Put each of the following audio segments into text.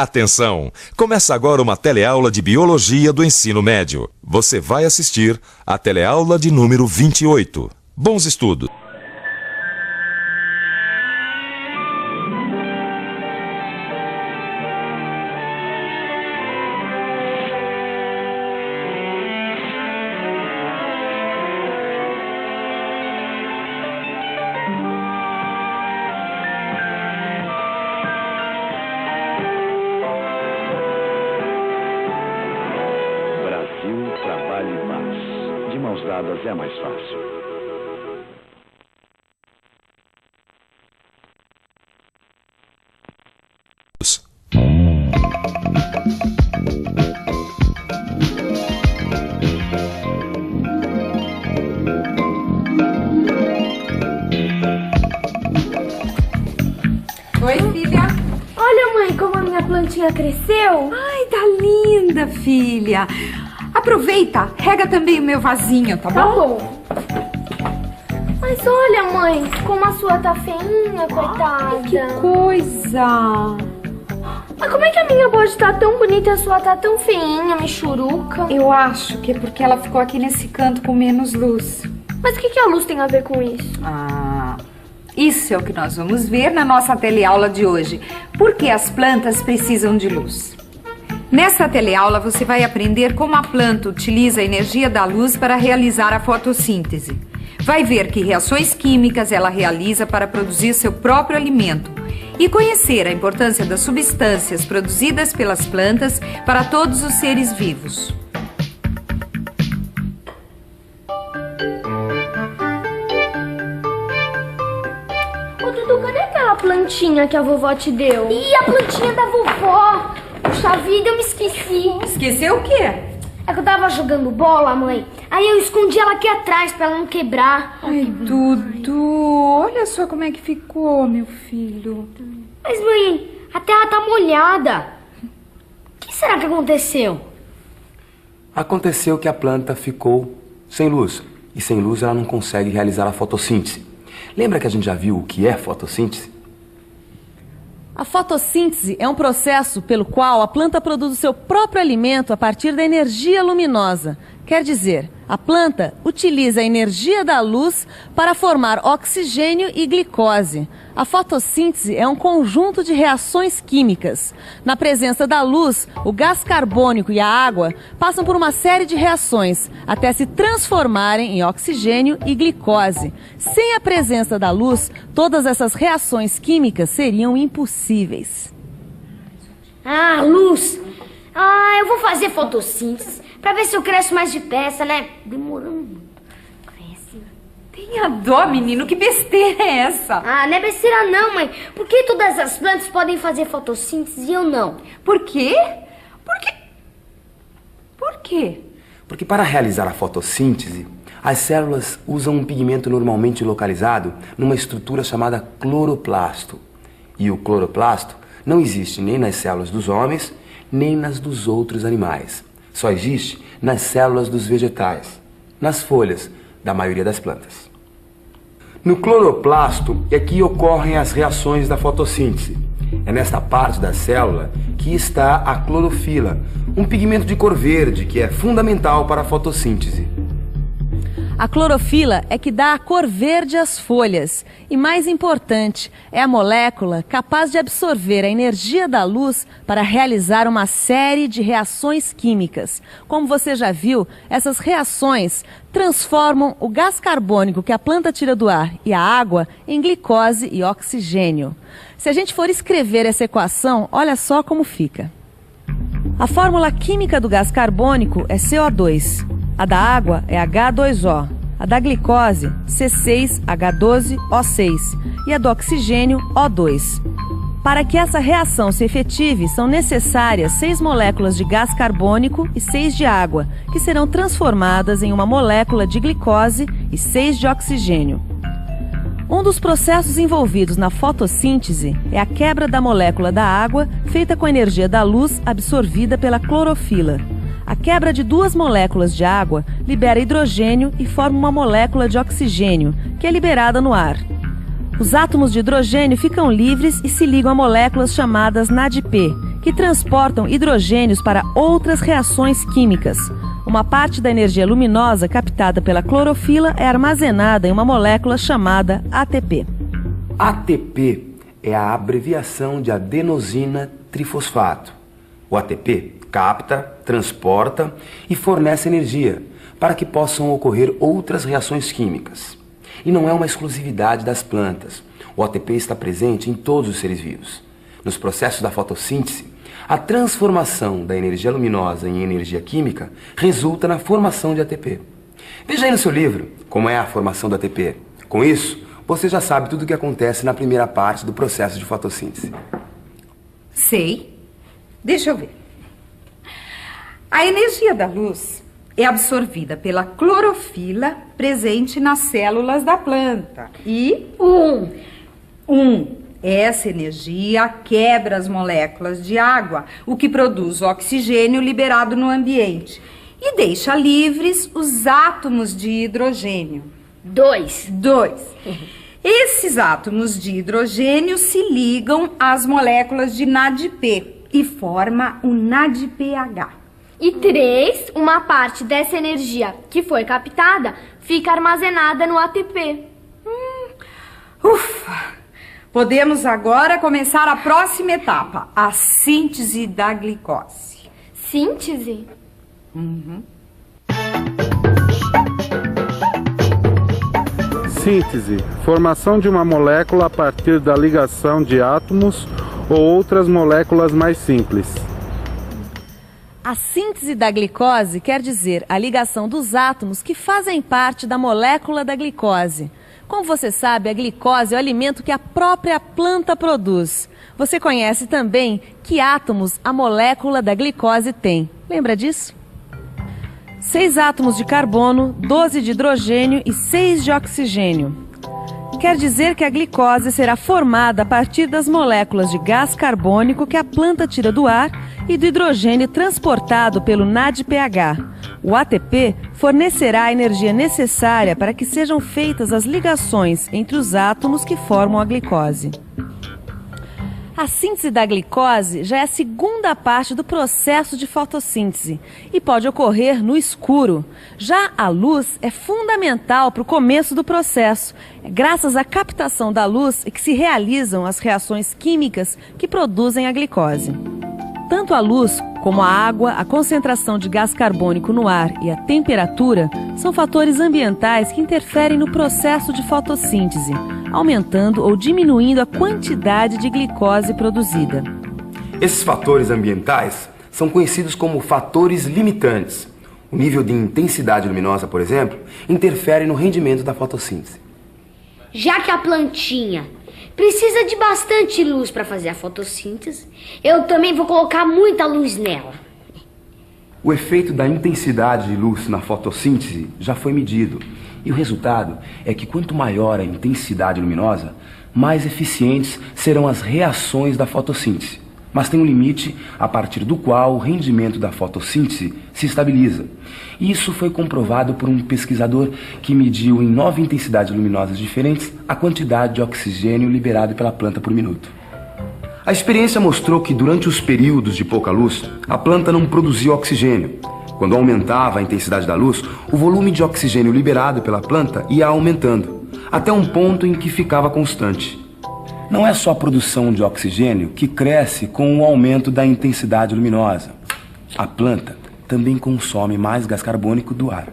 Atenção! Começa agora uma teleaula de Biologia do Ensino Médio. Você vai assistir a teleaula de número 28. Bons estudos! Trabalho e paz. De mãos dadas é mais fácil. Oi, filha. Olha, mãe, como a minha plantinha cresceu. Ai, tá linda, filha. Aproveita, rega também o meu vasinho, tá bom? Tá bom. Mas olha, mãe, como a sua tá feinha, coitada. Ai, que coisa. Mas como é que a minha pode estar tão bonita e a sua tá tão feinha, michuruca? Eu acho que é porque ela ficou aqui nesse canto com menos luz. Mas o que a luz tem a ver com isso? Isso é o que nós vamos ver na nossa teleaula de hoje. Por que as plantas precisam de luz? Nessa teleaula você vai aprender como a planta utiliza a energia da luz para realizar a fotossíntese. Vai ver que reações químicas ela realiza para produzir seu próprio alimento e conhecer a importância das substâncias produzidas pelas plantas para todos os seres vivos. Ô, Dudu, cadê aquela plantinha que a vovó te deu? Ih, a plantinha da vovó! Puxa vida, eu me esqueci. Esqueceu o quê? É que eu tava jogando bola, mãe. Aí eu escondi ela aqui atrás pra ela não quebrar. Ai, Dudu, olha só como é que ficou, meu filho. Mas, mãe, a terra tá molhada. O que será que aconteceu? Aconteceu que a planta ficou sem luz. E sem luz ela não consegue realizar a fotossíntese. Lembra que a gente já viu o que é fotossíntese? A fotossíntese é um processo pelo qual a planta produz o seu próprio alimento a partir da energia luminosa. Quer dizer, a planta utiliza a energia da luz para formar oxigênio e glicose. A fotossíntese é um conjunto de reações químicas. Na presença da luz, o gás carbônico e a água passam por uma série de reações até se transformarem em oxigênio e glicose. Sem a presença da luz, todas essas reações químicas seriam impossíveis. Luz! Eu vou fazer fotossíntese pra ver se eu cresço mais depressa, né? Demorando muito. Cresce. Tenha dó, menino, que besteira é essa? Não é besteira não, mãe. Por que todas as plantas podem fazer fotossíntese e eu não? Por quê? Por quê? Porque para realizar a fotossíntese, as células usam um pigmento normalmente localizado numa estrutura chamada cloroplasto. E o cloroplasto não existe nem nas células dos homens, nem nas dos outros animais. Só existe nas células dos vegetais, nas folhas da maioria das plantas. No cloroplasto é que ocorrem as reações da fotossíntese. É nesta parte da célula que está a clorofila, um pigmento de cor verde que é fundamental para a fotossíntese. A clorofila é que dá a cor verde às folhas. E mais importante, é a molécula capaz de absorver a energia da luz para realizar uma série de reações químicas. Como você já viu, essas reações transformam o gás carbônico que a planta tira do ar e a água em glicose e oxigênio. Se a gente for escrever essa equação, olha só como fica. A fórmula química do gás carbônico é CO2. A da água é H2O, a da glicose C6H12O6 e a do oxigênio O2. Para que essa reação se efetive, são necessárias 6 moléculas de gás carbônico e 6 de água, que serão transformadas em uma molécula de glicose e 6 de oxigênio. Um dos processos envolvidos na fotossíntese é a quebra da molécula da água, feita com a energia da luz absorvida pela clorofila. A quebra de 2 moléculas de água libera hidrogênio e forma uma molécula de oxigênio, que é liberada no ar. Os átomos de hidrogênio ficam livres e se ligam a moléculas chamadas NADP, que transportam hidrogênios para outras reações químicas. Uma parte da energia luminosa captada pela clorofila é armazenada em uma molécula chamada ATP. ATP é a abreviação de adenosina trifosfato. O ATP capta, transporta e fornece energia para que possam ocorrer outras reações químicas. E não é uma exclusividade das plantas. O ATP está presente em todos os seres vivos. Nos processos da fotossíntese, a transformação da energia luminosa em energia química resulta na formação de ATP. Veja aí no seu livro como é a formação do ATP. Com isso, você já sabe tudo o que acontece na primeira parte do processo de fotossíntese. Sei. Deixa eu ver. A energia da luz é absorvida pela clorofila presente nas células da planta. E essa energia quebra as moléculas de água, o que produz oxigênio liberado no ambiente e deixa livres os átomos de hidrogênio. 2. Esses átomos de hidrogênio se ligam às moléculas de NADP e forma o NADPH. E 3, uma parte dessa energia que foi captada fica armazenada no ATP. Ufa! Podemos agora começar a próxima etapa, a síntese da glicose. Síntese? Síntese, formação de uma molécula a partir da ligação de átomos ou outras moléculas mais simples. A síntese da glicose quer dizer a ligação dos átomos que fazem parte da molécula da glicose. Como você sabe, a glicose é o alimento que a própria planta produz. Você conhece também que átomos a molécula da glicose tem. Lembra disso? 6 átomos de carbono, 12 de hidrogênio e 6 de oxigênio. Quer dizer que a glicose será formada a partir das moléculas de gás carbônico que a planta tira do ar e do hidrogênio transportado pelo NADPH. O ATP fornecerá a energia necessária para que sejam feitas as ligações entre os átomos que formam a glicose. A síntese da glicose já é a segunda parte do processo de fotossíntese e pode ocorrer no escuro. Já a luz é fundamental para o começo do processo. É graças à captação da luz que se realizam as reações químicas que produzem a glicose. Tanto a luz como a água, a concentração de gás carbônico no ar e a temperatura são fatores ambientais que interferem no processo de fotossíntese, aumentando ou diminuindo a quantidade de glicose produzida. Esses fatores ambientais são conhecidos como fatores limitantes. O nível de intensidade luminosa, por exemplo, interfere no rendimento da fotossíntese. Já que a plantinha precisa de bastante luz para fazer a fotossíntese, eu também vou colocar muita luz nela. O efeito da intensidade de luz na fotossíntese já foi medido. E o resultado é que quanto maior a intensidade luminosa, mais eficientes serão as reações da fotossíntese. Mas tem um limite a partir do qual o rendimento da fotossíntese se estabiliza. E isso foi comprovado por um pesquisador que mediu em 9 intensidades luminosas diferentes a quantidade de oxigênio liberado pela planta por minuto. A experiência mostrou que durante os períodos de pouca luz, a planta não produzia oxigênio. Quando aumentava a intensidade da luz, o volume de oxigênio liberado pela planta ia aumentando, até um ponto em que ficava constante. Não é só a produção de oxigênio que cresce com o aumento da intensidade luminosa. A planta também consome mais gás carbônico do ar.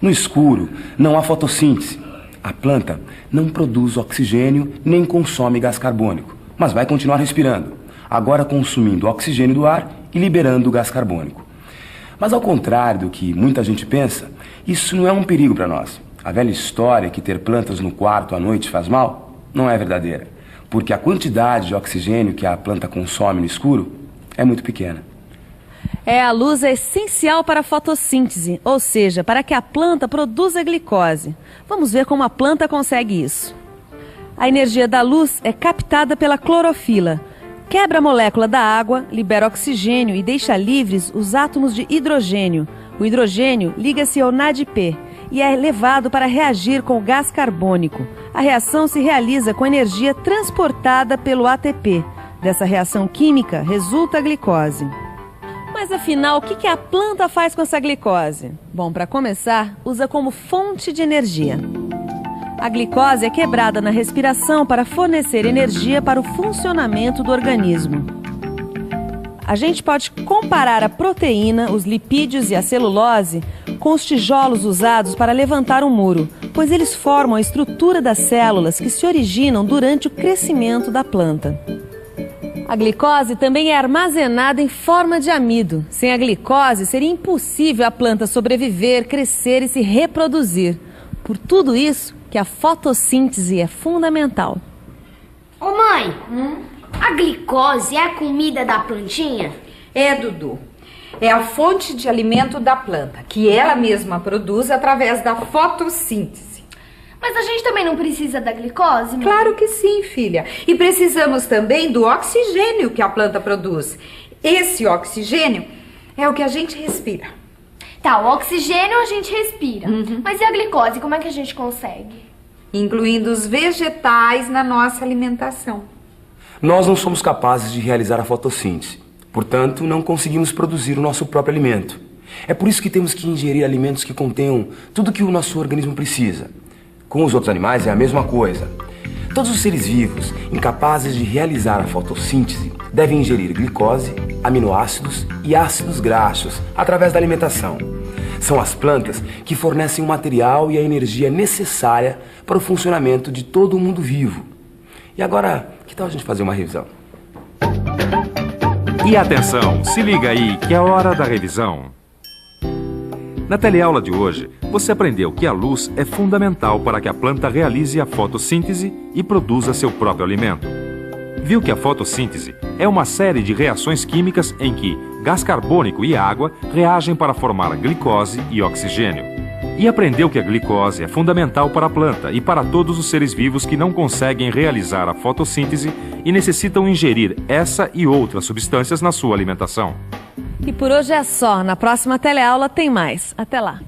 No escuro, não há fotossíntese. A planta não produz oxigênio nem consome gás carbônico, mas vai continuar respirando, agora consumindo oxigênio do ar e liberando o gás carbônico. Mas ao contrário do que muita gente pensa, isso não é um perigo para nós. A velha história que ter plantas no quarto à noite faz mal não é verdadeira, porque a quantidade de oxigênio que a planta consome no escuro é muito pequena. A luz é essencial para a fotossíntese, ou seja, para que a planta produza glicose. Vamos ver como a planta consegue isso. A energia da luz é captada pela clorofila. Quebra a molécula da água, libera oxigênio e deixa livres os átomos de hidrogênio. O hidrogênio liga-se ao NADP e é levado para reagir com o gás carbônico. A reação se realiza com energia transportada pelo ATP. Dessa reação química resulta a glicose. Mas afinal, o que a planta faz com essa glicose? Bom, para começar, usa como fonte de energia. A glicose é quebrada na respiração para fornecer energia para o funcionamento do organismo. A gente pode comparar a proteína, os lipídios e a celulose com os tijolos usados para levantar um muro, pois eles formam a estrutura das células que se originam durante o crescimento da planta. A glicose também é armazenada em forma de amido. Sem a glicose, seria impossível a planta sobreviver, crescer e se reproduzir. Por tudo isso que a fotossíntese é fundamental. Ô mãe, a glicose é a comida da plantinha? É, Dudu. É a fonte de alimento da planta, que ela mesma produz através da fotossíntese. Mas a gente também não precisa da glicose, mãe? Claro que sim, filha. E precisamos também do oxigênio que a planta produz. Esse oxigênio é o que a gente respira. Tá, o oxigênio a gente respira. Mas e a glicose, como é que a gente consegue? Incluindo os vegetais na nossa alimentação. Nós não somos capazes de realizar a fotossíntese. Portanto, não conseguimos produzir o nosso próprio alimento. É por isso que temos que ingerir alimentos que contenham tudo que o nosso organismo precisa. Com os outros animais é a mesma coisa. Todos os seres vivos, incapazes de realizar a fotossíntese, devem ingerir glicose, aminoácidos e ácidos graxos através da alimentação. São as plantas que fornecem o material e a energia necessária para o funcionamento de todo o mundo vivo. E agora, que tal a gente fazer uma revisão? E atenção, se liga aí que é hora da revisão. Na teleaula de hoje, você aprendeu que a luz é fundamental para que a planta realize a fotossíntese e produza seu próprio alimento. Viu que a fotossíntese é uma série de reações químicas em que gás carbônico e água reagem para formar glicose e oxigênio. E aprendeu que a glicose é fundamental para a planta e para todos os seres vivos que não conseguem realizar a fotossíntese e necessitam ingerir essa e outras substâncias na sua alimentação. E por hoje é só. Na próxima teleaula tem mais. Até lá.